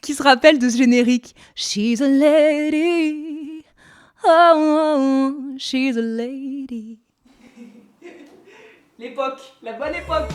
qui se rappelle de ce générique? She's a lady. Oh, she's a lady. L'époque, la bonne époque.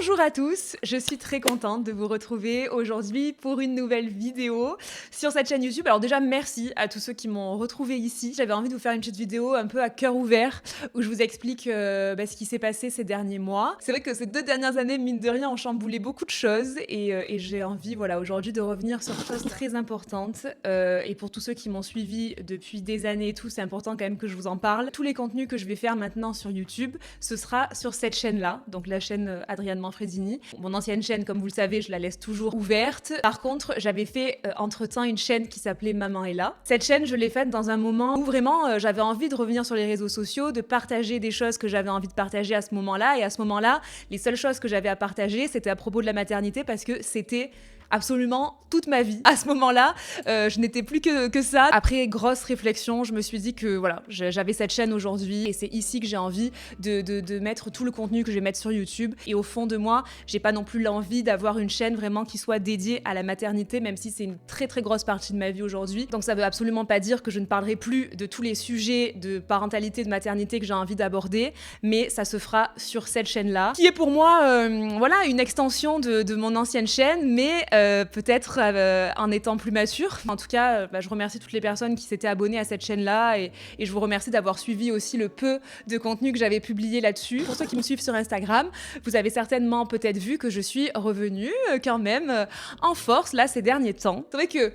Bonjour à tous, je suis très contente de vous retrouver aujourd'hui pour une nouvelle vidéo sur cette chaîne YouTube. Alors déjà, merci à tous ceux qui m'ont retrouvée ici. J'avais envie de vous faire une petite vidéo un peu à cœur ouvert où je vous explique ce qui s'est passé ces derniers mois. C'est vrai que ces 2 dernières années, mine de rien, ont chamboulé beaucoup de choses et j'ai envie aujourd'hui de revenir sur des choses très importantes. Et pour tous ceux qui m'ont suivi depuis des années et tout, c'est important quand même que je vous en parle. Tous les contenus que je vais faire maintenant sur YouTube, ce sera sur cette chaîne-là, donc la chaîne Adriane Manfredini. Mon ancienne chaîne, comme vous le savez, je la laisse toujours ouverte. Par contre, j'avais fait entre-temps une chaîne qui s'appelait Maman est là. Cette chaîne, je l'ai faite dans un moment où vraiment j'avais envie de revenir sur les réseaux sociaux, de partager des choses que j'avais envie de partager à ce moment-là. Et à ce moment-là, les seules choses que j'avais à partager, c'était à propos de la maternité parce que c'était absolument toute ma vie. À ce moment-là, je n'étais plus que ça. Après grosse réflexion, je me suis dit que voilà, j'avais cette chaîne aujourd'hui et c'est ici que j'ai envie de mettre tout le contenu que je vais mettre sur YouTube. Et au fond de moi, j'ai pas non plus l'envie d'avoir une chaîne vraiment qui soit dédiée à la maternité, même si c'est une très très grosse partie de ma vie aujourd'hui. Donc ça veut absolument pas dire que je ne parlerai plus de tous les sujets de parentalité, de maternité que j'ai envie d'aborder, mais ça se fera sur cette chaîne-là, qui est pour moi une extension de mon ancienne chaîne, mais peut-être en étant plus mature. En tout cas, je remercie toutes les personnes qui s'étaient abonnées à cette chaîne-là et je vous remercie d'avoir suivi aussi le peu de contenu que j'avais publié là-dessus. Pour ceux qui me suivent sur Instagram, vous avez certainement peut-être vu que je suis revenue quand même en force là ces derniers temps. C'est vrai que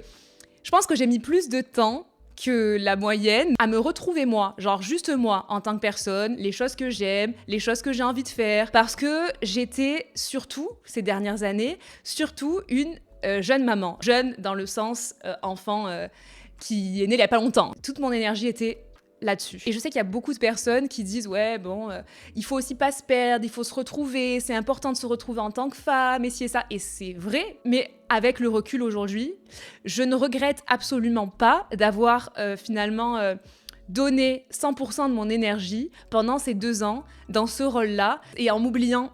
je pense que j'ai mis plus de temps que la moyenne à me retrouver moi, genre juste moi en tant que personne, les choses que j'aime, les choses que j'ai envie de faire, parce que j'étais surtout, ces dernières années, surtout une jeune maman. Jeune dans le sens enfant qui est né il y a pas longtemps. Toute mon énergie était là-dessus. Et je sais qu'il y a beaucoup de personnes qui disent il faut aussi pas se perdre, il faut se retrouver, c'est important de se retrouver en tant que femme, et ci et ça. Et c'est vrai, mais avec le recul aujourd'hui, je ne regrette absolument pas d'avoir donné 100% de mon énergie pendant ces 2 ans dans ce rôle-là, et en m'oubliant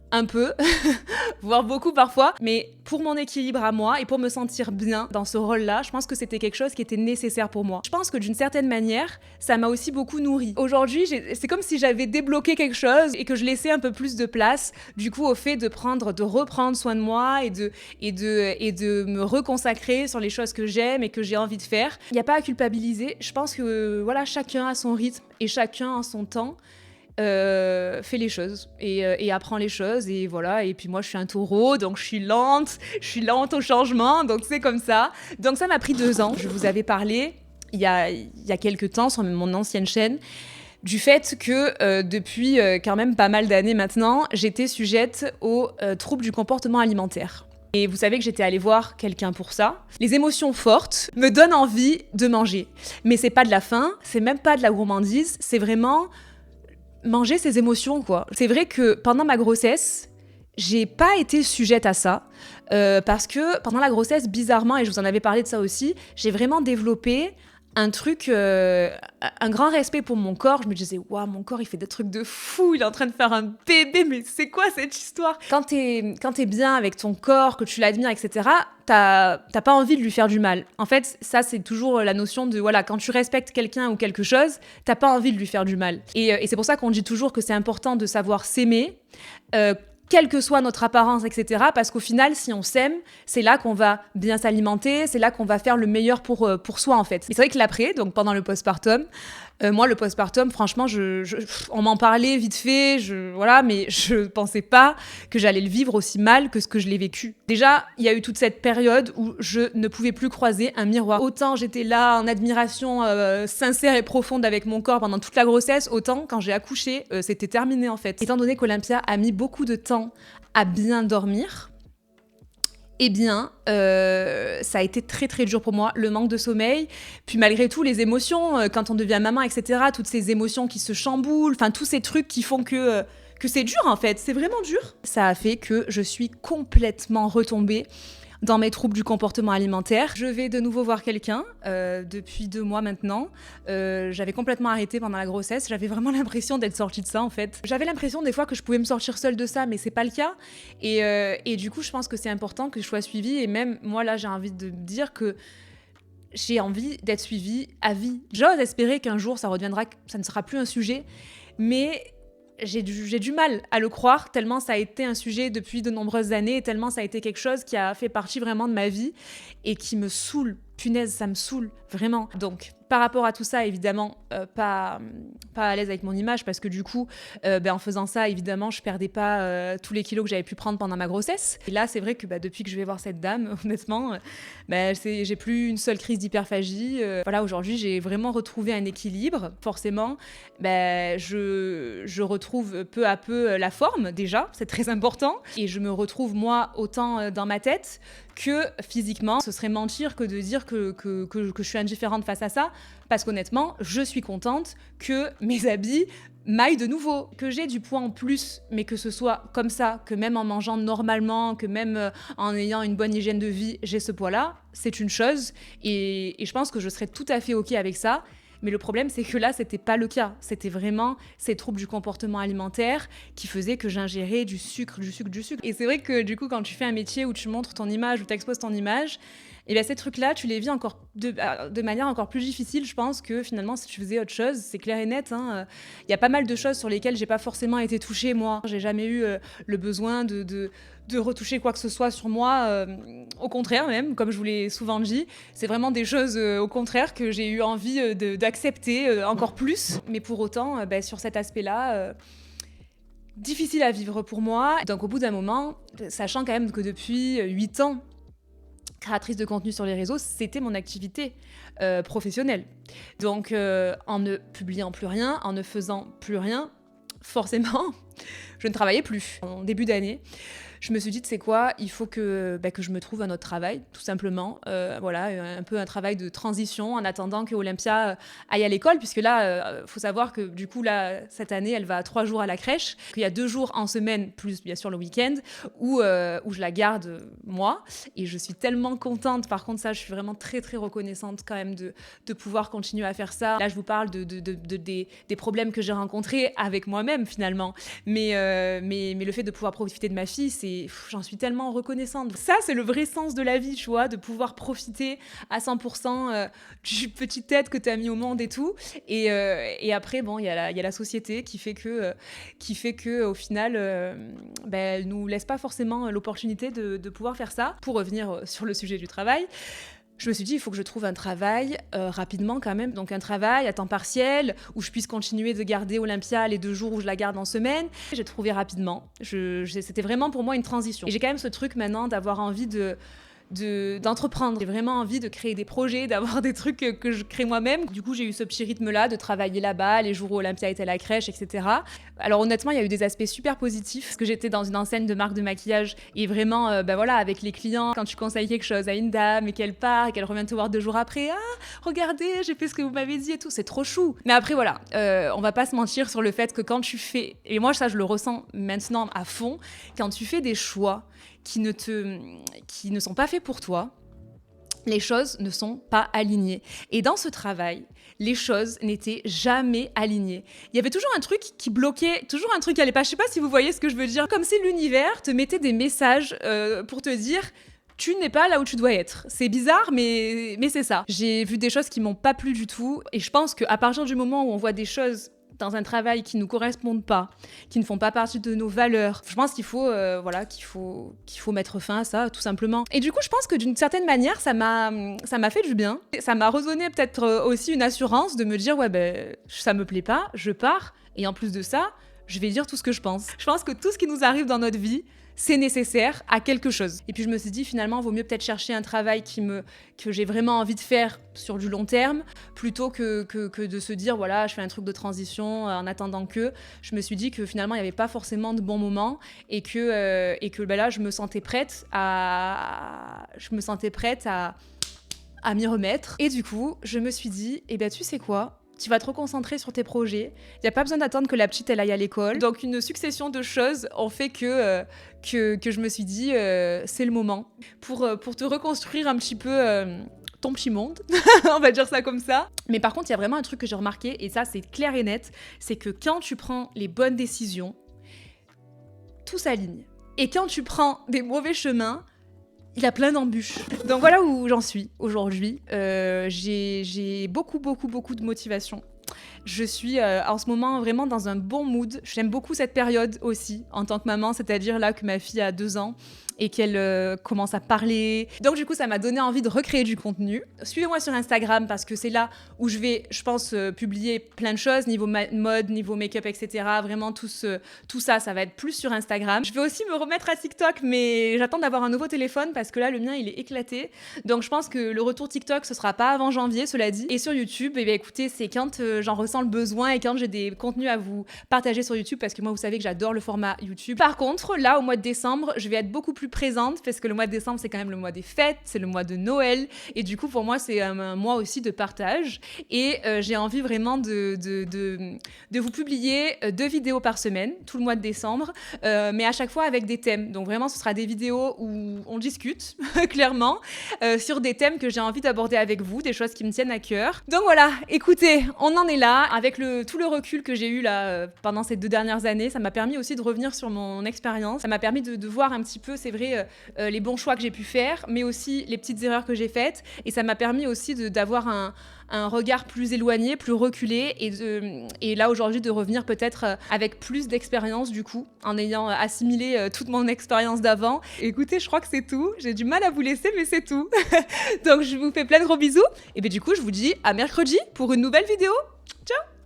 un peu, voire beaucoup parfois, mais pour mon équilibre à moi et pour me sentir bien dans ce rôle-là, je pense que c'était quelque chose qui était nécessaire pour moi. Je pense que d'une certaine manière, ça m'a aussi beaucoup nourrie. Aujourd'hui, c'est comme si j'avais débloqué quelque chose et que je laissais un peu plus de place, du coup, au fait de reprendre soin de moi et de me reconsacrer sur les choses que j'aime et que j'ai envie de faire. Il n'y a pas à culpabiliser. Je pense que chacun a son rythme et chacun en son temps. Fait les choses et apprend les choses et voilà. Et puis moi je suis un taureau, donc je suis lente au changement, donc c'est comme ça. Donc ça m'a pris 2 ans. Je vous avais parlé il y a quelques temps sur mon ancienne chaîne du fait que depuis quand même pas mal d'années maintenant, j'étais sujette aux troubles du comportement alimentaire. Et vous savez que j'étais allée voir quelqu'un pour ça. Les émotions fortes me donnent envie de manger. Mais c'est pas de la faim, c'est même pas de la gourmandise, c'est vraiment manger ses émotions, quoi. C'est vrai que pendant ma grossesse, j'ai pas été sujette à ça, parce que pendant la grossesse, bizarrement, et je vous en avais parlé de ça aussi, j'ai vraiment développé un grand respect pour mon corps. Je me disais, waouh, mon corps, il fait des trucs de fou, il est en train de faire un bébé, mais c'est quoi cette histoire? Quand t'es bien avec ton corps, que tu l'admires, etc., t'as pas envie de lui faire du mal. En fait, ça, c'est toujours la notion de, quand tu respectes quelqu'un ou quelque chose, t'as pas envie de lui faire du mal. Et c'est pour ça qu'on dit toujours que c'est important de savoir s'aimer, quelle que soit notre apparence, etc. Parce qu'au final, si on s'aime, c'est là qu'on va bien s'alimenter, c'est là qu'on va faire le meilleur pour soi, en fait. Et c'est vrai que l'après, donc pendant le postpartum, moi, le postpartum, franchement, on m'en parlait vite fait, mais je pensais pas que j'allais le vivre aussi mal que ce que je l'ai vécu. Déjà, il y a eu toute cette période où je ne pouvais plus croiser un miroir. Autant j'étais là en admiration sincère et profonde avec mon corps pendant toute la grossesse, autant quand j'ai accouché, c'était terminé en fait. Étant donné qu'Olympia a mis beaucoup de temps à bien dormir, eh bien, ça a été très très dur pour moi, le manque de sommeil, puis malgré tout les émotions, quand on devient maman, etc., toutes ces émotions qui se chamboulent, enfin tous ces trucs qui font que que c'est dur en fait, c'est vraiment dur. Ça a fait que je suis complètement retombée dans mes troubles du comportement alimentaire. Je vais de nouveau voir quelqu'un depuis 2 mois maintenant. J'avais complètement arrêté pendant la grossesse. J'avais vraiment l'impression d'être sortie de ça en fait. J'avais l'impression des fois que je pouvais me sortir seule de ça, mais c'est pas le cas. Et du coup, je pense que c'est important que je sois suivie. Et même moi là, j'ai envie de dire que j'ai envie d'être suivie à vie. J'ose espérer qu'un jour ça reviendra, ça ne sera plus un sujet, mais j'ai du mal à le croire, tellement ça a été un sujet depuis de nombreuses années, et tellement ça a été quelque chose qui a fait partie vraiment de ma vie et qui me saoule. Punaise, ça me saoule, vraiment. Donc, par rapport à tout ça, évidemment, pas à l'aise avec mon image, parce que du coup, en faisant ça, évidemment, je perdais pas tous les kilos que j'avais pu prendre pendant ma grossesse. Et là, c'est vrai que depuis que je vais voir cette dame, honnêtement, j'ai plus une seule crise d'hyperphagie. Voilà, aujourd'hui, j'ai vraiment retrouvé un équilibre. Forcément, je retrouve peu à peu la forme, déjà, c'est très important. Et je me retrouve, moi, autant dans ma tête que physiquement. Ce serait mentir que de dire que je suis indifférente face à ça, parce qu'honnêtement, je suis contente que mes habits m'aillent de nouveau, que j'ai du poids en plus, mais que ce soit comme ça, que même en mangeant normalement, que même en ayant une bonne hygiène de vie, j'ai ce poids-là, c'est une chose, et je pense que je serais tout à fait OK avec ça. Mais le problème, c'est que là, c'était pas le cas. C'était vraiment ces troubles du comportement alimentaire qui faisaient que j'ingérais du sucre. Et c'est vrai que du coup, quand tu fais un métier où tu montres ton image, où tu exposes ton image, et bien ces trucs-là, tu les vis encore de manière encore plus difficile, je pense, que finalement, si tu faisais autre chose, c'est clair et net. Y a pas mal de choses sur lesquelles j'ai pas forcément été touchée, moi. J'ai jamais eu le besoin de retoucher quoi que ce soit sur moi. Au contraire même, comme je vous l'ai souvent dit, c'est vraiment des choses au contraire que j'ai eu envie d'accepter encore plus. Mais pour autant, sur cet aspect-là, difficile à vivre pour moi. Donc au bout d'un moment, sachant quand même que depuis 8 ans, créatrice de contenu sur les réseaux, c'était mon activité professionnelle. Donc en ne publiant plus rien, en ne faisant plus rien, forcément, je ne travaillais plus. En début d'année, je me suis dit, tu sais quoi, il faut que je me trouve un autre travail, tout simplement. Voilà, un peu un travail de transition en attendant que Olympia aille à l'école, puisque là, faut savoir que du coup, là, cette année, elle va 3 jours à la crèche, qu'il y a 2 jours en semaine, plus bien sûr le week-end, où je la garde moi. Et je suis tellement contente. Par contre, ça, je suis vraiment très, très reconnaissante quand même de pouvoir continuer à faire ça. Là, je vous parle des problèmes que j'ai rencontrés avec moi-même, finalement. Mais le fait de pouvoir profiter de ma fille, j'en suis tellement reconnaissante. Ça, c'est le vrai sens de la vie, tu vois, de pouvoir profiter à 100% du petit tête que tu as mis au monde et tout. Et après, bon, il y a la société qui fait que au final, elle nous laisse pas forcément l'opportunité de pouvoir faire ça. Pour revenir sur le sujet du travail, je me suis dit, il faut que je trouve un travail rapidement quand même. Donc un travail à temps partiel où je puisse continuer de garder Olympia les 2 jours où je la garde en semaine. J'ai trouvé rapidement. C'était vraiment pour moi une transition. Et j'ai quand même ce truc maintenant d'avoir envie d'entreprendre. J'ai vraiment envie de créer des projets, d'avoir des trucs que je crée moi-même. Du coup, j'ai eu ce petit rythme-là de travailler là-bas, les jours où Olympia était à la crèche, etc. Alors honnêtement, il y a eu des aspects super positifs parce que j'étais dans une enseigne de marque de maquillage et vraiment, avec les clients, quand tu conseilles quelque chose à une dame et qu'elle part et qu'elle revient te voir 2 jours après, regardez, j'ai fait ce que vous m'avez dit et tout, c'est trop chou. Mais après voilà, on va pas se mentir sur le fait que quand tu fais, et moi ça je le ressens maintenant à fond, quand tu fais des choix qui ne sont pas faits pour toi, les choses ne sont pas alignées. Et dans ce travail, les choses n'étaient jamais alignées. Il y avait toujours un truc qui bloquait, toujours un truc qui allait pas. Je sais pas si vous voyez ce que je veux dire. Comme si l'univers te mettait des messages pour te dire « tu n'es pas là où tu dois être ». C'est bizarre, mais c'est ça. J'ai vu des choses qui m'ont pas plu du tout. Et je pense qu'à partir du moment où on voit des choses dans un travail qui ne nous correspondent pas, qui ne font pas partie de nos valeurs. Je pense qu'il faut mettre fin à ça, tout simplement. Et du coup, je pense que d'une certaine manière, ça m'a fait du bien. Ça m'a redonné peut-être aussi une assurance de me dire, ça me plaît pas, je pars. Et en plus de ça, je vais dire tout ce que je pense. Je pense que tout ce qui nous arrive dans notre vie, c'est nécessaire à quelque chose. Et puis je me suis dit, finalement, il vaut mieux peut-être chercher un travail que j'ai vraiment envie de faire sur du long terme, plutôt que de se dire, voilà, je fais un truc de transition en attendant que. Je me suis dit que finalement, il n'y avait pas forcément de bons moments et que là, je me sentais prête à m'y remettre. Et du coup, je me suis dit, tu sais quoi ? tu vas te reconcentrer sur tes projets. Il n'y a pas besoin d'attendre que la petite elle aille à l'école. Donc une succession de choses ont fait que je me suis dit c'est le moment pour te reconstruire un petit peu ton petit monde, on va dire ça comme ça. Mais par contre, il y a vraiment un truc que j'ai remarqué, et ça c'est clair et net, c'est que quand tu prends les bonnes décisions, tout s'aligne. Et quand tu prends des mauvais chemins, il y a plein d'embûches. Donc voilà où j'en suis aujourd'hui. J'ai beaucoup de motivation. Je suis en ce moment vraiment dans un bon mood. J'aime beaucoup cette période aussi en tant que maman, c'est-à-dire là que ma fille a 2 ans et qu'elle commence à parler. Donc du coup, ça m'a donné envie de recréer du contenu. Suivez-moi sur Instagram parce que c'est là où je vais, je pense, publier plein de choses, niveau mode, niveau make-up, etc. Vraiment, tout ça, ça va être plus sur Instagram. Je vais aussi me remettre à TikTok, mais j'attends d'avoir un nouveau téléphone parce que là, le mien, il est éclaté. Donc je pense que le retour TikTok, ce sera pas avant janvier, cela dit. Et sur YouTube, eh bien, écoutez, c'est quand j'en ressens le besoin et quand j'ai des contenus à vous partager sur YouTube, parce que moi, vous savez que j'adore le format YouTube. Par contre, là, au mois de décembre, je vais être beaucoup plus présente parce que le mois de décembre, c'est quand même le mois des fêtes, c'est le mois de Noël. Et du coup, pour moi, c'est un mois aussi de partage. Et j'ai envie vraiment de vous publier 2 vidéos par semaine, tout le mois de décembre, mais à chaque fois avec des thèmes. Donc vraiment, ce sera des vidéos où on discute, clairement, sur des thèmes que j'ai envie d'aborder avec vous, des choses qui me tiennent à cœur. Donc voilà, écoutez, on en est là. Avec tout le recul que j'ai eu là pendant ces 2 dernières années, ça m'a permis aussi de revenir sur mon expérience. Ça m'a permis de voir un petit peu, c'est vrai, les bons choix que j'ai pu faire, mais aussi les petites erreurs que j'ai faites. Et ça m'a permis aussi d'avoir un regard plus éloigné, plus reculé, et là aujourd'hui de revenir peut-être avec plus d'expérience du coup, en ayant assimilé toute mon expérience d'avant. Écoutez, je crois que c'est tout. J'ai du mal à vous laisser, mais c'est tout. Donc je vous fais plein de gros bisous. Et bien du coup, je vous dis à mercredi pour une nouvelle vidéo. Ciao!